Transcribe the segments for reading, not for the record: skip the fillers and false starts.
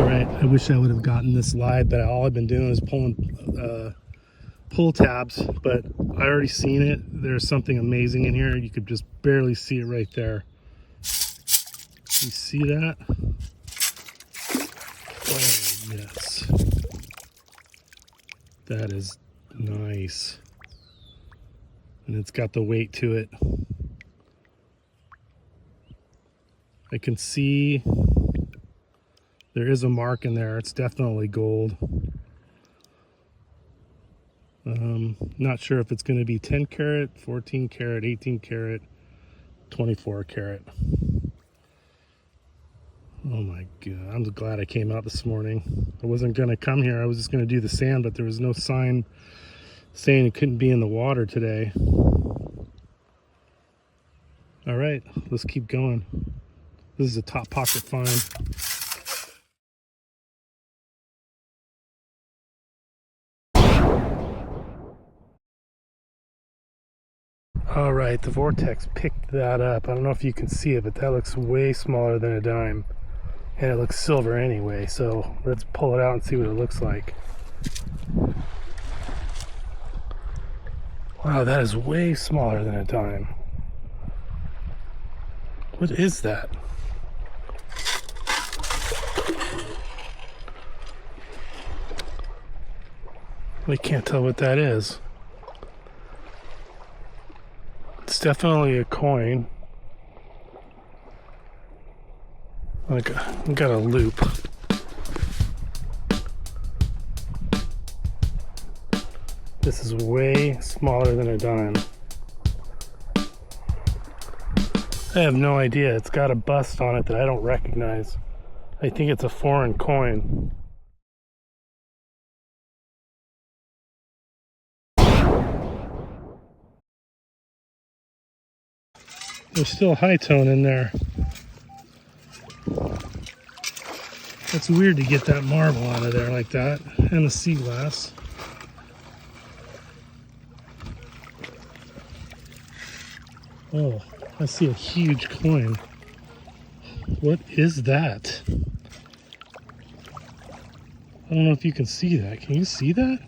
Alright, I wish I would have gotten this live, but all I've been doing is pulling pull tabs, but I already seen it. There's something amazing in here. You could just barely see it right there. You see that? Oh, yes. That is nice. And it's got the weight to it. I can see there is a mark in there. It's definitely gold. Not sure if it's going to be 10 karat, 14 karat, 18 karat, 24 karat. Oh my God, I'm glad I came out this morning. I wasn't going to come here. I was just going to do the sand, but there was no sign saying it couldn't be in the water today. All right, let's keep going. This is a top pocket find. All right, the vortex picked that up. I don't know if you can see it, but that looks way smaller than a dime. And it looks silver anyway, so let's pull it out and see what it looks like. Wow, that is way smaller than a dime. What is that? We can't tell what that is. It's definitely a coin. Like got a loop. This is way smaller than a dime. I have no idea. It's got a bust on it that I don't recognize. I think it's a foreign coin. There's still a high tone in there. It's weird to get that marble out of there like that, and the sea glass. Oh, I see a huge coin. What is that? I don't know if you can see that. Can you see that?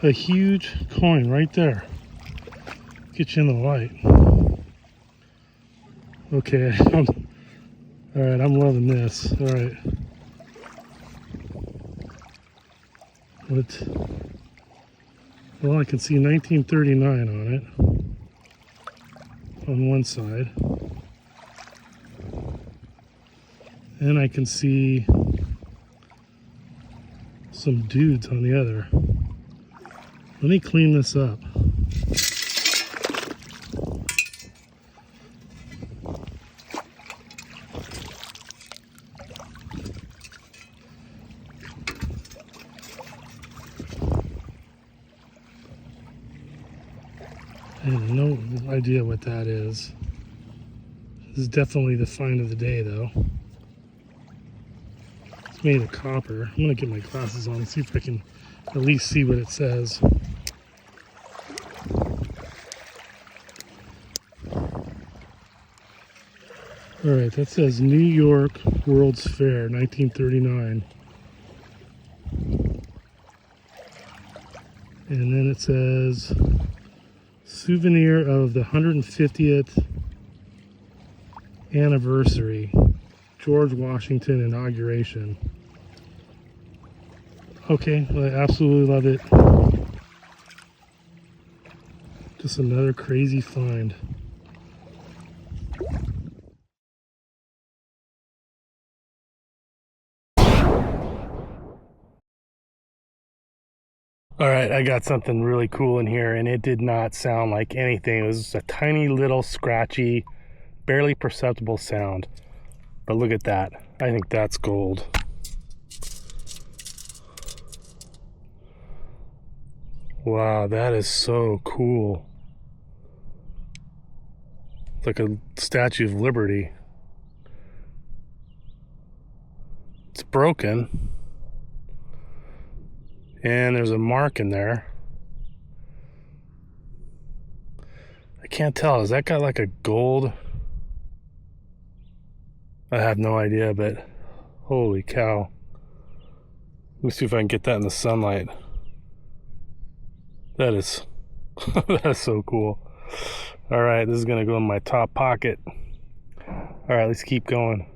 A huge coin right there. Get you in the light. Okay, all right, I'm loving this. All right. What? Well, I can see 1939 on it, on one side. And I can see some dudes on the other. Let me clean this up. I have no idea what that is. This is definitely the find of the day, though. It's made of copper. I'm gonna get my glasses on and see if I can at least see what it says. All right, that says New York World's Fair, 1939. And then it says souvenir of the 150th anniversary, George Washington inauguration. Okay, well, I absolutely love it. Just another crazy find. All right, I got something really cool in here, and it did not sound like anything. It was just a tiny little scratchy, barely perceptible sound. But look at that. I think that's gold. Wow, that is so cool. It's like a Statue of Liberty. It's broken. And there's a mark in there. I can't tell. Has that got like a gold? I have no idea, but Holy cow. Let me see if I can get that in the sunlight. That is, that is so cool. All right, this is gonna go in my top pocket. All right, let's keep going.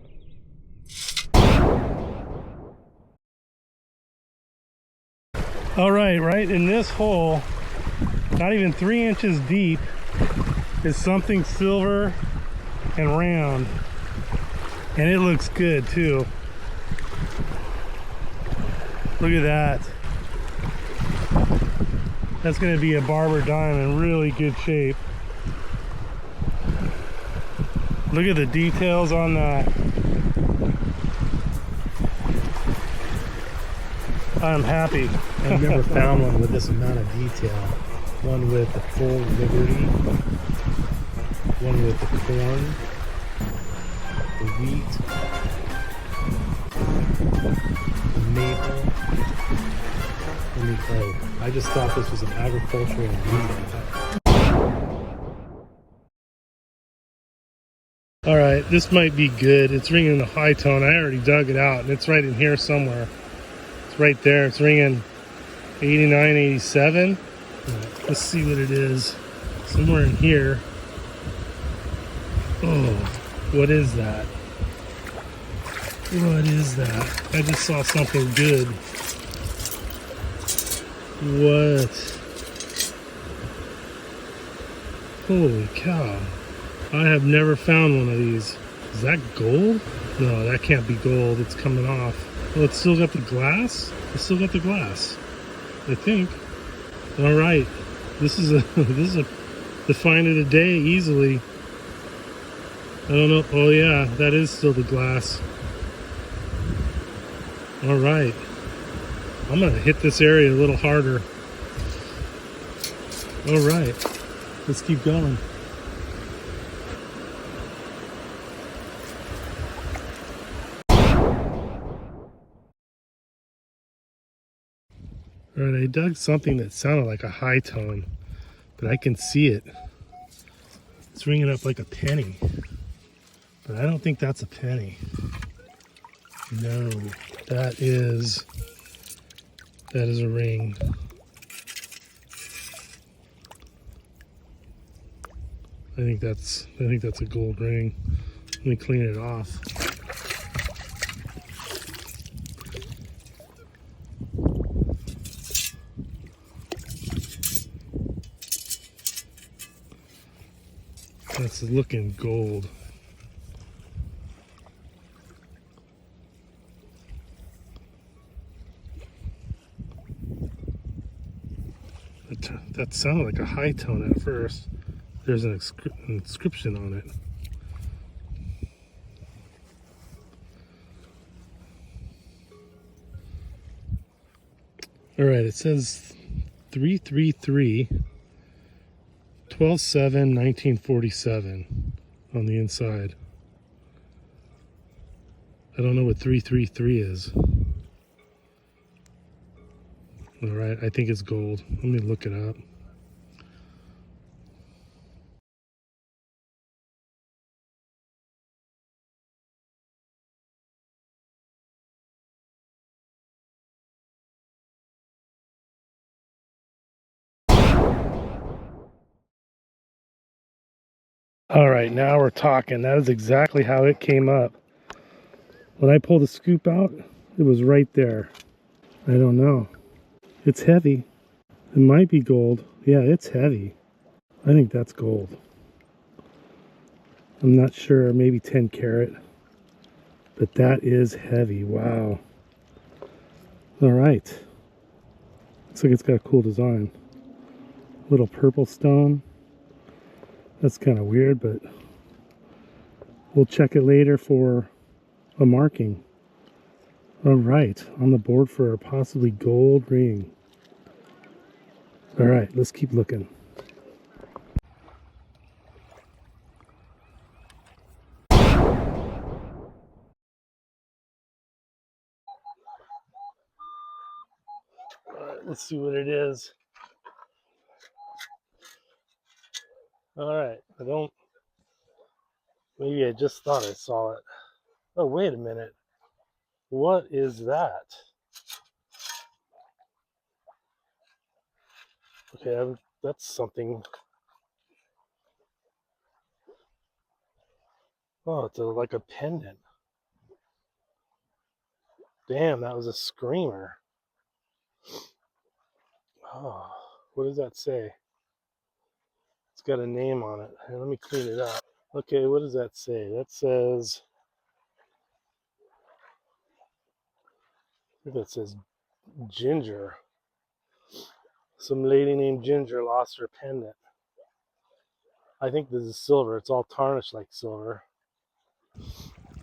All right, right in this hole, not even 3 inches deep, is something silver and round. And it looks good too. Look at that. That's gonna be a barber diamond, really good shape. Look at the details on that. I'm happy. I've never found one with this amount of detail. One with the full Liberty, one with the corn, the wheat, the maple, and the oak. I just thought this was an agricultural reason. All right, this might be good. It's ringing the high tone. I already dug it out, and it's right in here somewhere. It's right there. It's ringing 89, 87. Let's see what it is. Somewhere in here. Oh, what is that? What is that? I just saw something good. What? Holy cow. I have never found one of these. Is that gold? No, that can't be gold. It's coming off. Oh, it's still got the glass? It's still got the glass, I think. All right. This is a the find of the day easily. I don't know. Oh yeah, that is still the glass. All right. I'm gonna hit this area a little harder. All right. Let's keep going. All right, I dug something that sounded like a high tone, but I can see it. It's ringing up like a penny, but I don't think that's a penny. No, that is a ring. I think that's a gold ring. Let me clean it off. That's looking gold. That sounded like a high tone at first. There's an inscription on it. All right, it says 333 12/7/1947 on the inside. I don't know what 333 is. All right, I think it's gold. Let me look it up. All right, now we're talking. That is exactly how it came up. When I pulled the scoop out, it was right there. I don't know. It's heavy. It might be gold. Yeah, it's heavy. I think that's gold. I'm not sure, maybe 10 karat. But that is heavy. Wow. All right. Looks like it's got a cool design. Little purple stone. That's kind of weird, but we'll check it later for a marking. All right, on the board for a possibly gold ring. All right, let's keep looking. All right, let's see what it is. All right, maybe I just thought I saw it. Oh, wait a minute. What is that? Okay, that's something. Oh, it's like a pendant. Damn, that was a screamer. Oh, what does that say? It's got a name on it. Here, let me clean it up. Okay, what does that say? That says, I think that says Ginger. Some lady named Ginger lost her pendant. I think this is silver. It's all tarnished like silver.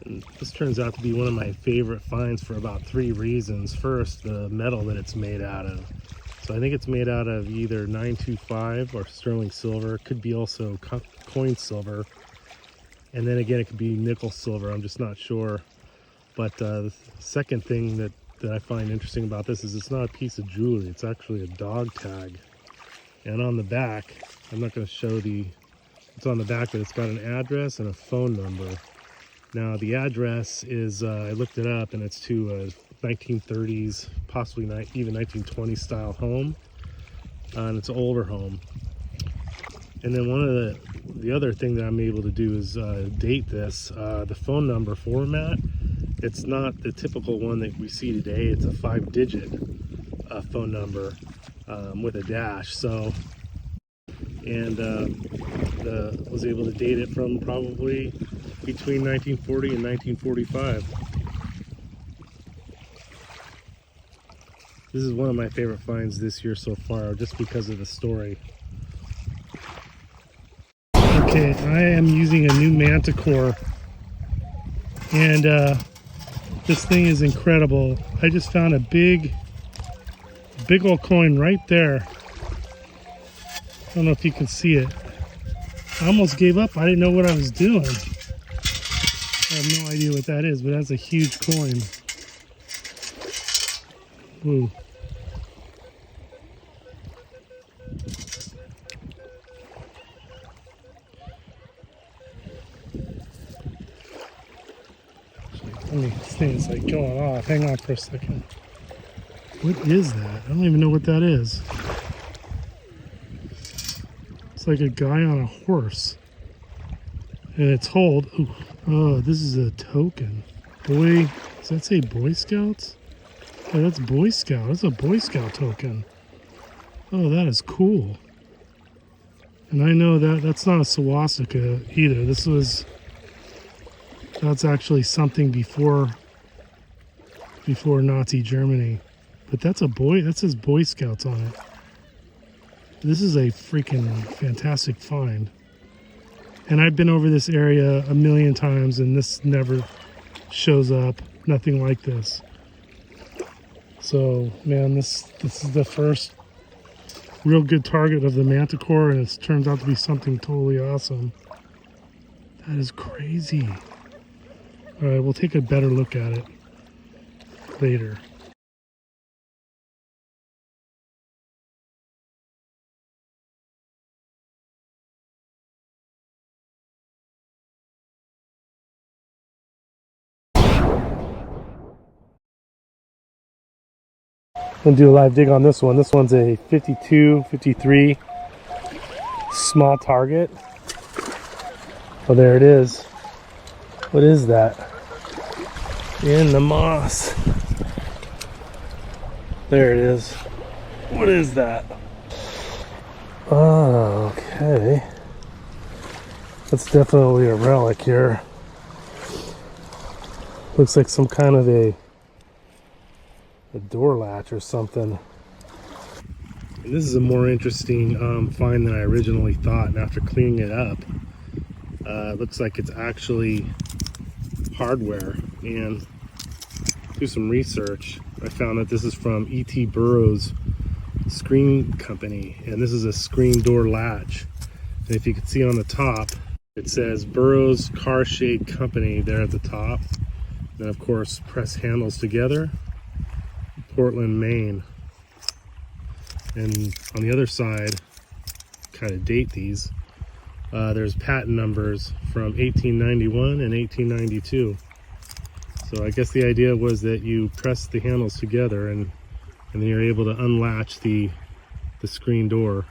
And this turns out to be one of my favorite finds for about 3 reasons. First, the metal that it's made out of. So I think it's made out of either 925 or sterling silver. It could be also coin silver. And then again, it could be nickel silver. I'm just not sure. But the second thing that I find interesting about this is it's not a piece of jewelry. It's actually a dog tag. And on the back, I'm not going to show it's on the back, but it's got an address and a phone number. Now the address is, I looked it up, and it's to a 1930s, possibly even 1920s style home. And it's an older home. And then one of the other thing that I'm able to do is date this. The phone number format, it's not the typical one that we see today. It's a 5-digit phone number with a dash. So, and was able to date it from probably between 1940 and 1945. This is one of my favorite finds this year so far, just because of the story. Okay, I am using a new Manticore, and this thing is incredible. I just found a big old coin right there. I don't know if you can see it. I almost gave up. I didn't know what I was doing. I have no idea what that is, but that's a huge coin. Ooh. This thing is like going off. Hang on for a second. What is that? I don't even know what that is. It's like a guy on a horse. And it's hold. Ooh. Oh, this is a token. Boy, does that say Boy Scouts? Yeah, that's Boy Scout. That's a Boy Scout token. Oh, that is cool. And I know that that's not a swastika either. That's actually something before Nazi Germany. But that says Boy Scouts on it. This is a freaking fantastic find. And I've been over this area a million times, and this never shows up. Nothing like this. So, man, this is the first real good target of the Manticore, and it turns out to be something totally awesome. That is crazy. All right, we'll take a better look at it later. I'm gonna do a live dig on this one. This one's a 52, 53 small target. Oh, there it is. What is that? In the moss. There it is. What is that? Oh, okay. That's definitely a relic here. Looks like some kind of a door latch or something. And this is a more interesting find than I originally thought, and after cleaning it up, looks like it's actually hardware. And through some research, I found that this is from E.T. Burroughs Screen Company, and this is a screen door latch. And if you can see on the top, it says Burroughs Car Shade Company there at the top. Then of course, press handles together, Portland, Maine. And on the other side, kind of date these, there's patent numbers from 1891 and 1892. So I guess the idea was that you press the handles together and then you're able to unlatch the screen door.